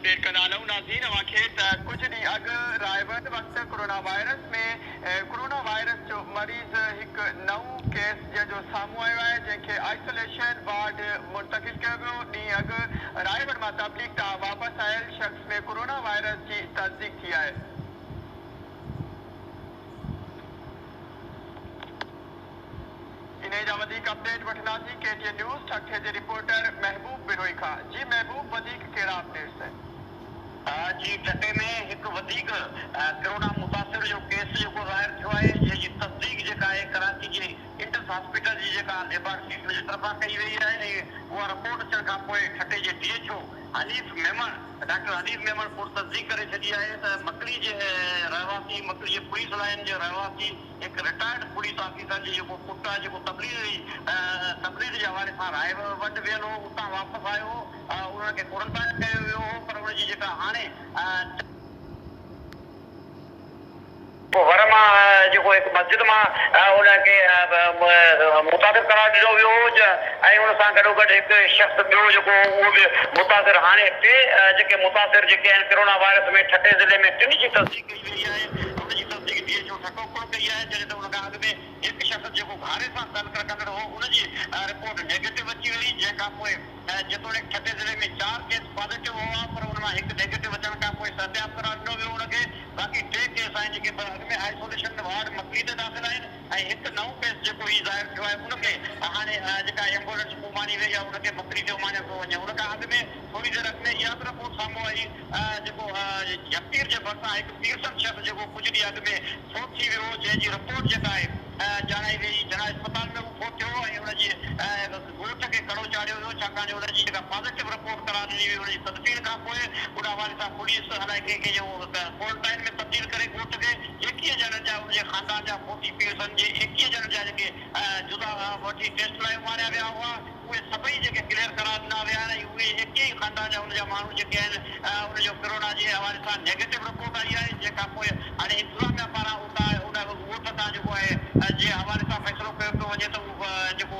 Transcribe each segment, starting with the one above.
Update कंदा हलूं नाज़रीन अवांखे कुछ ॾींहं अॻु रायबंद वक़्तु कोरोना वायरस जो मरीज़ हिकु नओं केस जंहिंजो साम्हूं आयो आहे जंहिंखे आइसोलेशन वार्ड मुंतक़िल कयो वियो। ॾींहुं अॻु रायबंद मां तबलीग तां वापसि आयल शख़्स में कोरोना वायरस जी तस्दीक थी आहे। इन्हे जा वधीक अपडेट वठंदासीं KTN न्यूज़ ठठे जे रिपोर्टर महबूब बिरोई खां। जी महबूब, वधीक कहिड़ा अपडेट्स आहिनि? जी ठठे में एक वधीक कोरोना मुतासिर जो केस जेको ज़ाहिर थियो आहे जंहिंजी तस्दीक जेका आहे कराची जे इंटस हॉस्पिटल जी जेका लेबोरेटरी जी तरफ़ां कई वई आहे ऐं उहा रिपोर्ट अचण खां पोइ ठठे जे DHO डॉक्टर हनीफ मेमन पोइ तस्दीक करे छॾी आहे त मकड़ी जे रहवासी मकड़ी जे पुलिस लाइन जे रहवासी हिकु रिटायर्ड पुलिस ऑफिसर जो जेको पुटु आहे जेको तबलीग जे हवाले सां रायबंद वियल हो, उतां वापसि आयो हो, उनखे क्वारंटाइन कयो वियो हो, पर उनजी जेका हाणे घर मां जेको हिकु मस्जिद मां उनखे मुतासिर करार ॾिनो वियो हो ऐं उन सां गॾोगॾु हिकु शख़्स ॿियो जेको उहो बि मुतासिर हाणे टे जेके मुतासिर जेके आहिनि कोरोना वायरस में ठठे ज़िले में टिनि जी तस्दीक कई वई आहे। उनजी तस्दीक DHO ठठो कोन कई आहे जॾहिं त उन खां अॻु में हिकु शख़्स जेको घारे सां तल्क कंदड़ हो उनजी रिपोर्ट नेगेटिव अची वई, जंहिंखां पोइ जेतोणीकि ठठे ज़िले में 4 केस पॉज़िटिव हुआ पर उन मां हिकु नेगेटिव अचण खां पोइ सत्याप करार ॾिनो वियो उनखे। बाक़ी 3 केस आहिनि जेके अॻु में आइसोलेशन वार्ड मकड़ी ते दाख़िल आहिनि ऐं हिकु नओं केस जेको ही ज़ाहिर थियो आहे उनखे हाणे जेका एम्बुलेंस उमानी वई आहे उनखे मकड़ी ते उमानियो पियो वञे। उन खां अॻु में थोरी देरि अॻु में इहा बि रिपोर्ट साम्हूं आई जेको जगतीर जे भरिसां हिकु पीरसन शख़्स जेको कुझु ॾींहं अॻु में फोत थी वियो जंहिंजी रिपोर्ट जेका आहे ॼाणाई वई जना अस्पताल में उहो फोत थियो ऐं उनजी ॻोठ खे कड़ो चाढ़ियो वियो छाकाणि उनजी जेका पॉज़िटिव रिपोर्ट करार ॾिनी वई उनजी तस्दीक खां पोइ उन हवाले सां पुलिस अलाए कंहिंखे क्वारंटाइन में तब्दील करे ॻोठ खे 21 ॼणनि जा उनजे ख़ानदान जा 40 पीरसन जे 21 ॼणनि जा जेके जुदा वठी टेस्ट लाइ उमारिया विया हुआ उहे सभई जेके क्लियर करार ॾिना विया आहिनि ऐं उहे 21 ख़ानदान जा उनजा माण्हू जेके आहिनि उनजो कोरोना जे हवाले सां नेगेटिव रिपोर्ट आई आहे, जंहिंखां पोइ हाणे इंतज़ामिया पारां उतां उन ॻोठ तां जेको आहे जे हवाले सां फ़ैसिलो कयो पियो वञे त उहो जेको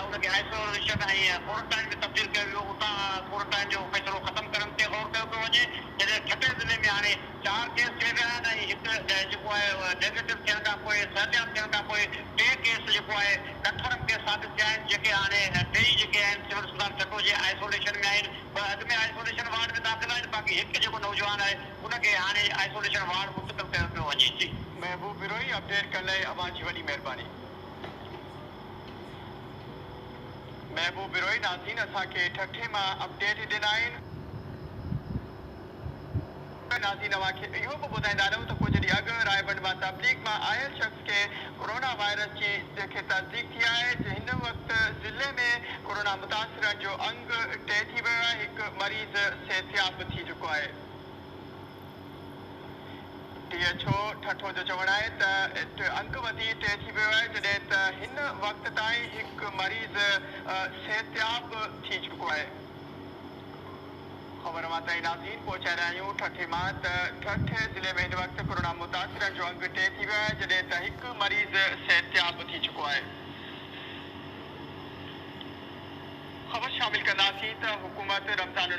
उनखे आइसोलेशन ऐं क्वारंटाइन में तब्दील कयो वियो उतां क्वारंटाइन जो फ़ैसिलो ख़तमु करण ते गौर कयो पियो वञे। जॾहिं ठठे ज़िले में हाणे 4 केस थी विया आहिनि ऐं हिकु जेको आहे नेगेटिव थियण खां पोइ सत्याप थियण खां पोइ 3 केस जेको आहे कंफर्म केस साबित थिया आहिनि जेके हाणे 3 जेके आहिनि सिविल अस्पताल ठठो जे आइसोलेशन में आहिनि। अॻु में आइसोलेशन वार्ड में दाख़िल आहिनि, बाक़ी हिकु जेको नौजवान आहे उनखे हाणे आइसोलेशन वार्ड मुंतक़िल कयो पियो वञे। जी महबूब बिरोई, अपडेट करण लाइ अवां जी वॾी महिरबानी। महबूब बिरोई नाज़रीन असांखे ठठे मां अपडेट ॾिना आहिनि। नाज़रीन अवांखे इहो बि ॿुधाईंदा रहूं त कुझु ॾींहं अॻु रायबंद मां तबलीग मां आयल शख़्स खे कोरोना वायरस जी जेके तस्दीक थी आहे हिन वक़्तु ज़िले में कोरोना मुतासिरनि जो अंग टे थी वियो आहे, हिकु मरीज़ सिहतयाब थी चुको आहे। DHO ठठो जो चवणु आहे त अंग वधी टे थी वियो आहे जॾहिं त हिन वक़्त ताईं हिकु मरीज़ सिहतयाब थी चुको आहे। ख़बर मां ताईं नाज़रीन पहुचाए रहिया आहियूं ठठे मां त ठठे ज़िले में हिन वक़्तु कोरोना मुतासिरनि जो अंग टे थी वियो आहे जॾहिं त हिकु मरीज़ सिहतयाब थी चुको आहे। ख़बर शामिल कंदासीं त हुकूमत रमज़ान